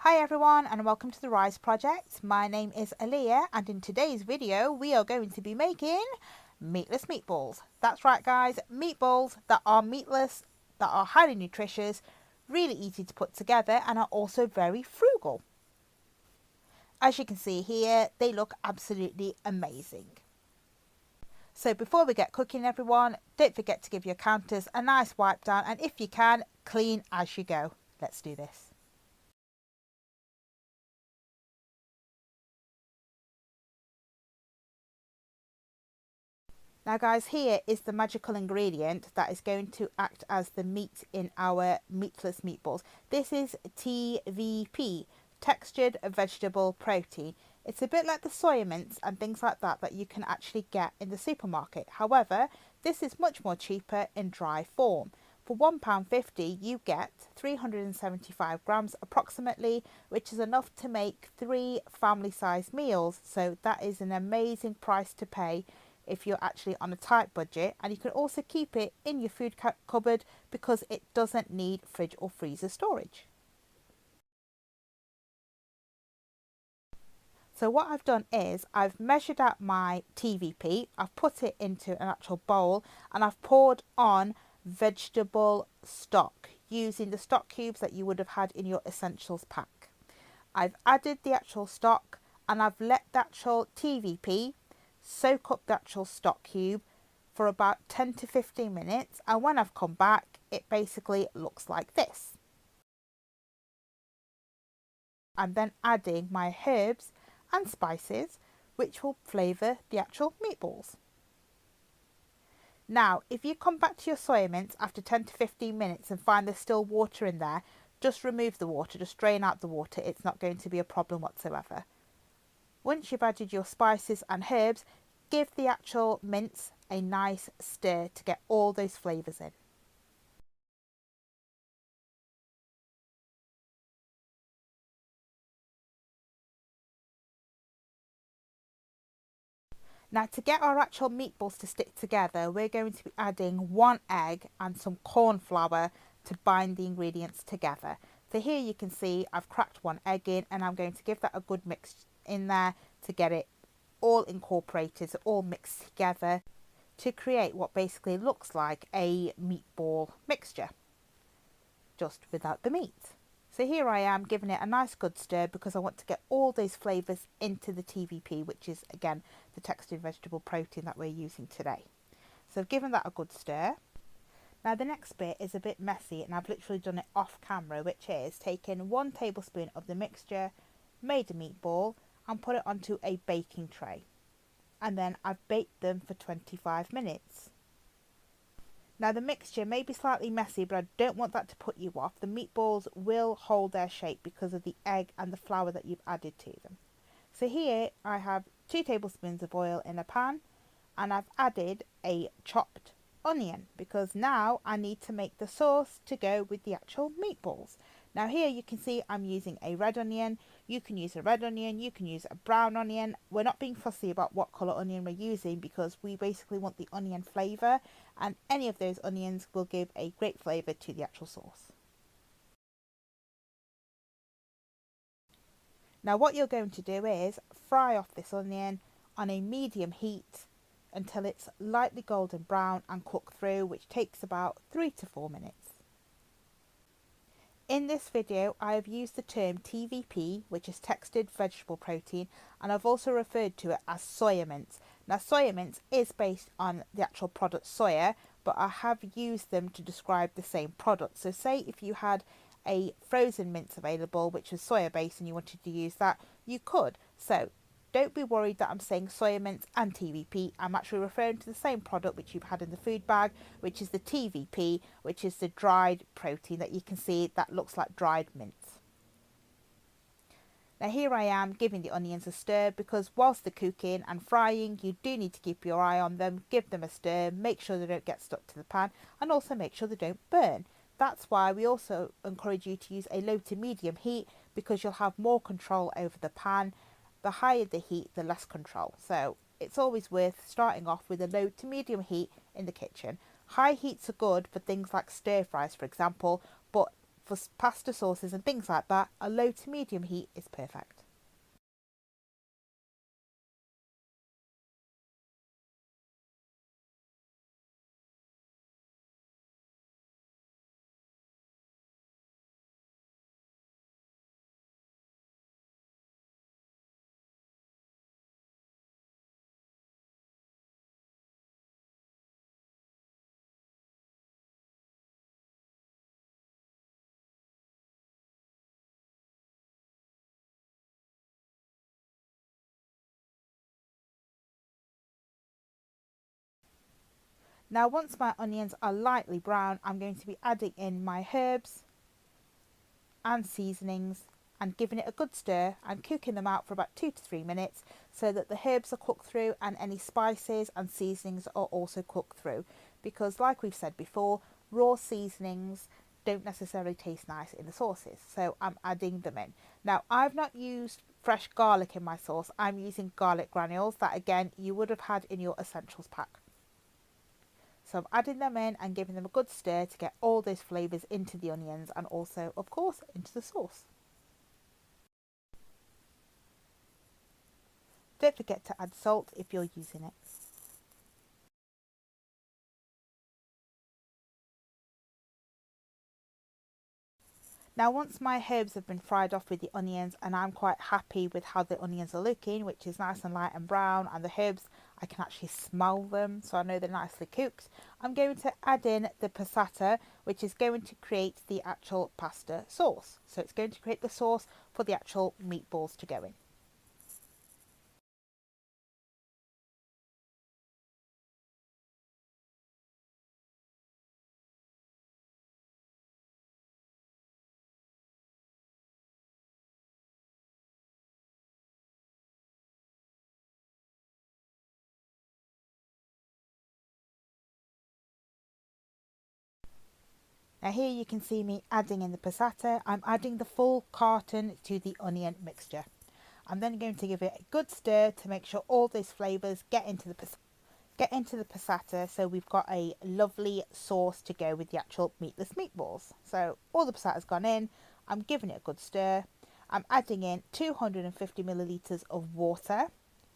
Hi everyone and welcome to the Rise Project. My name is Aaliyah and in today's video we are going to be making meatless meatballs. That's right guys, meatballs that are meatless, that are highly nutritious, really easy to put together and are also very frugal. As you can see here, they look absolutely amazing. So before we get cooking everyone, don't forget to give your counters a nice wipe down and if you can, clean as you go. Let's do this. Now guys, here is the magical ingredient that is going to act as the meat in our meatless meatballs. This is TVP, textured vegetable protein. It's a bit like the soya mince and things like that that you can actually get in the supermarket. However, this is much more cheaper in dry form. For £1.50 you get 375 grams approximately, which is enough to make 3 family-sized meals. So that is an amazing price to pay if you're actually on a tight budget, and you can also keep it in your food cupboard because it doesn't need fridge or freezer storage. So what I've done is I've measured out my TVP, I've put it into an actual bowl and I've poured on vegetable stock using the stock cubes that you would have had in your essentials pack. I've added the actual stock and I've let the actual TVP soak up the actual stock cube for about 10 to 15 minutes, and when I've come back it basically looks like this. I'm then adding my herbs and spices which will flavour the actual meatballs. Now if you come back to your soya mince after 10 to 15 minutes and find there's still water in there, just remove the water, just drain out the water, it's not going to be a problem whatsoever. Once you've added your spices and herbs, give the actual mince a nice stir to get all those flavours in. Now to get our actual meatballs to stick together, we're going to be adding 1 egg and some corn flour to bind the ingredients together. So here you can see I've cracked 1 egg in and I'm going to give that a good mix in there to get it all incorporated, all mixed together to create what basically looks like a meatball mixture, just without the meat. So here I am giving it a nice good stir because I want to get all those flavours into the TVP, which is again the textured vegetable protein that we're using today. So I've given that a good stir. Now the next bit is a bit messy and I've literally done it off camera, which is taking 1 tablespoon of the mixture, made a meatball and put it onto a baking tray, and then I've baked them for 25 minutes. Now the mixture may be slightly messy, but I don't want that to put you off. The meatballs will hold their shape because of the egg and the flour that you've added to them. So here I have 2 tablespoons of oil in a pan and I've added a chopped onion because now I need to make the sauce to go with the actual meatballs. Now here you can see I'm using a red onion. You can use a red onion, you can use a brown onion. We're not being fussy about what colour onion we're using because we basically want the onion flavour, and any of those onions will give a great flavour to the actual sauce. Now what you're going to do is fry off this onion on a medium heat until it's lightly golden brown and cook through, which takes about 3 to 4 minutes. In this video I have used the term TVP, which is textured vegetable protein, and I've also referred to it as soya mince. Now soya mince is based on the actual product soya, but I have used them to describe the same product. So say if you had a frozen mince available which was soya based and you wanted to use that, you could. So don't be worried that I'm saying soya mince and TVP. I'm actually referring to the same product which you've had in the food bag, which is the TVP, which is the dried protein that you can see that looks like dried mince. Now here I am giving the onions a stir because whilst they're cooking and frying, you do need to keep your eye on them, give them a stir, make sure they don't get stuck to the pan, and also make sure they don't burn. That's why we also encourage you to use a low to medium heat because you'll have more control over the pan. The higher the heat, the less control. So it's always worth starting off with a low to medium heat in the kitchen. High heats are good for things like stir fries, for example, but For pasta sauces and things like that, a low to medium heat is perfect. Now once my onions are lightly brown, I'm going to be adding in my herbs and seasonings and giving it a good stir and cooking them out for about 2 to 3 minutes so that the herbs are cooked through and any spices and seasonings are also cooked through, because like we've said before, raw seasonings don't necessarily taste nice in the sauces, so I'm adding them in. Now I've not used fresh garlic in my sauce, I'm using garlic granules that again you would have had in your essentials pack. So I'm adding them in and giving them a good stir to get all those flavours into the onions and also, of course, into the sauce. Don't forget to add salt if you're using it. Now once my herbs have been fried off with the onions and I'm quite happy with how the onions are looking, which is nice and light and brown, and the herbs, I can actually smell them so I know they're nicely cooked, I'm going to add in the passata, which is going to create the actual pasta sauce. So it's going to create the sauce for the actual meatballs to go in. Now here you can see me adding in the passata. I'm adding the full carton to the onion mixture. I'm then going to give it a good stir to make sure all those flavours get into the passata, so we've got a lovely sauce to go with the actual meatless meatballs. So all the passata's gone in, I'm giving it a good stir. I'm adding in 250 milliliters of water,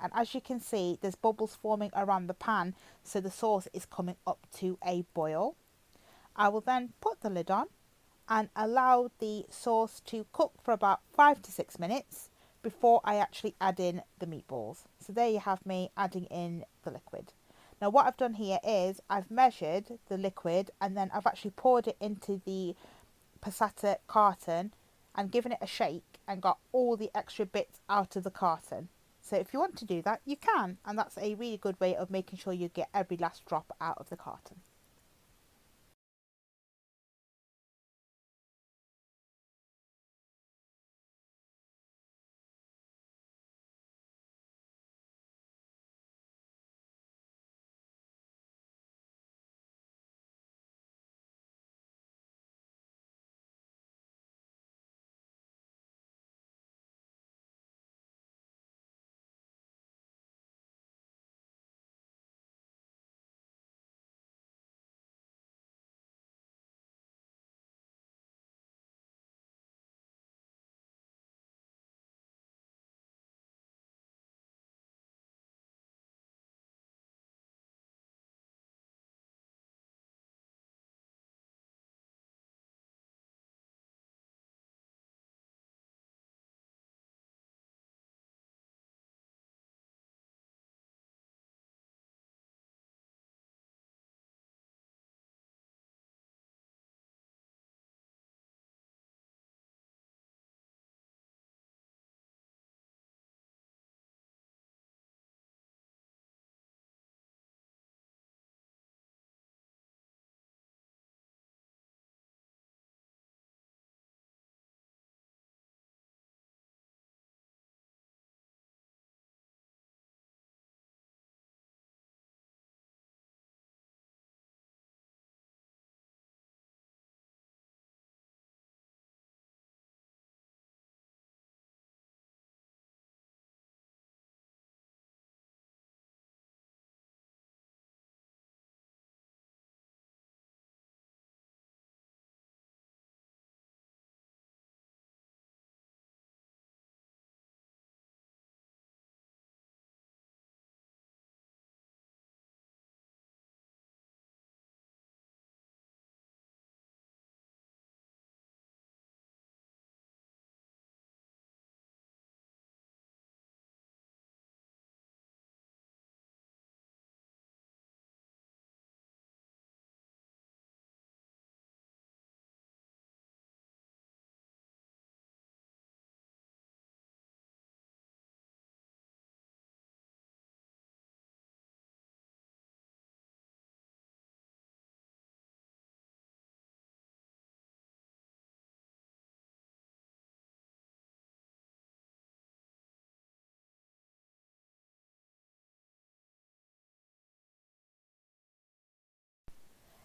and as you can see there's bubbles forming around the pan, so the sauce is coming up to a boil. I will then put the lid on and allow the sauce to cook for about 5 to 6 minutes before I actually add in the meatballs. So there you have me adding in the liquid. Now what I've done here is I've measured the liquid and then I've actually poured it into the passata carton and given it a shake and got all the extra bits out of the carton. So if you want to do that, you can, and that's a really good way of making sure you get every last drop out of the carton.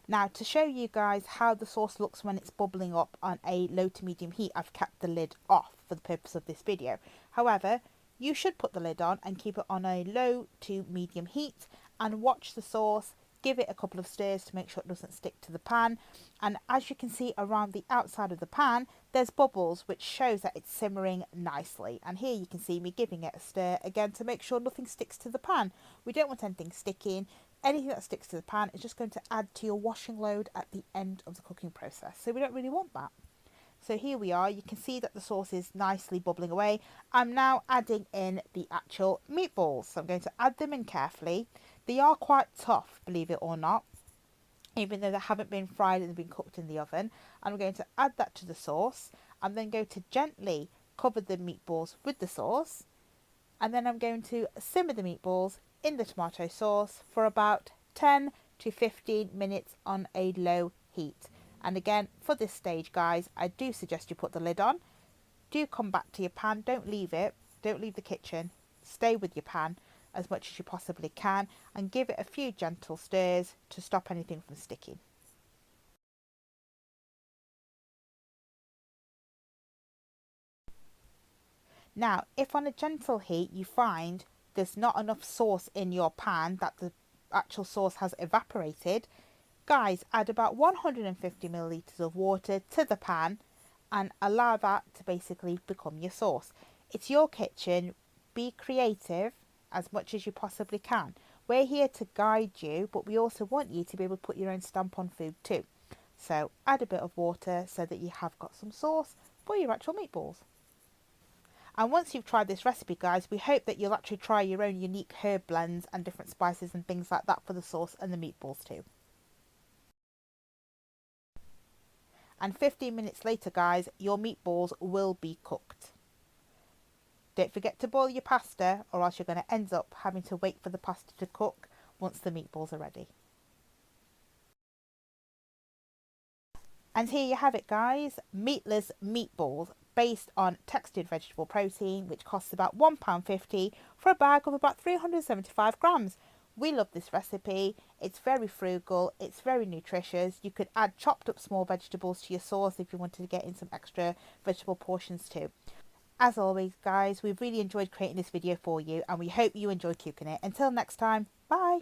Now, to show you guys how the sauce looks when it's bubbling up on a low to medium heat, I've kept the lid off for the purpose of this video. However, you should put the lid on and keep it on a low to medium heat and watch the sauce. Give it a couple of stirs to make sure it doesn't stick to the pan. And as you can see around the outside of the pan, there's bubbles, which shows that it's simmering nicely. And here you can see me giving it a stir again to make sure nothing sticks to the pan. We don't want anything sticking. Anything that sticks to the pan is just going to add to your washing load at the end of the cooking process. So we don't really want that. So here we are. You can see that the sauce is nicely bubbling away. I'm now adding in the actual meatballs. So I'm going to add them in carefully. They are quite tough, believe it or not, even though they haven't been fried and been cooked in the oven. I'm going to add that to the sauce. I'm then going to gently cover the meatballs with the sauce. And then I'm going to simmer the meatballs in the tomato sauce for about 10 to 15 minutes on a low heat. And again, for this stage, guys, I do suggest you put the lid on. Do come back to your pan. Don't leave it. Don't leave the kitchen. Stay with your pan as much as you possibly can and give it a few gentle stirs to stop anything from sticking. Now, if on a gentle heat you find there's not enough sauce in your pan, that the actual sauce has evaporated, guys, add about 150 milliliters of water to the pan and allow that to basically become your sauce. It's your kitchen. Be creative as much as you possibly can. We're here to guide you, but we also want you to be able to put your own stamp on food too. So add a bit of water so that you have got some sauce for your actual meatballs. And once you've tried this recipe, guys, we hope that you'll actually try your own unique herb blends and different spices and things like that for the sauce and the meatballs too. And 15 minutes later, guys, your meatballs will be cooked. Don't forget to boil your pasta, or else you're going to end up having to wait for the pasta to cook once the meatballs are ready. And here you have it, guys, meatless meatballs based on textured vegetable protein, which costs about £1.50 for a bag of about 375 grams. We love this recipe. It's very frugal. It's very nutritious. You could add chopped up small vegetables to your sauce if you wanted to get in some extra vegetable portions too. As always, guys, we've really enjoyed creating this video for you and we hope you enjoyed cooking it. Until next time, bye!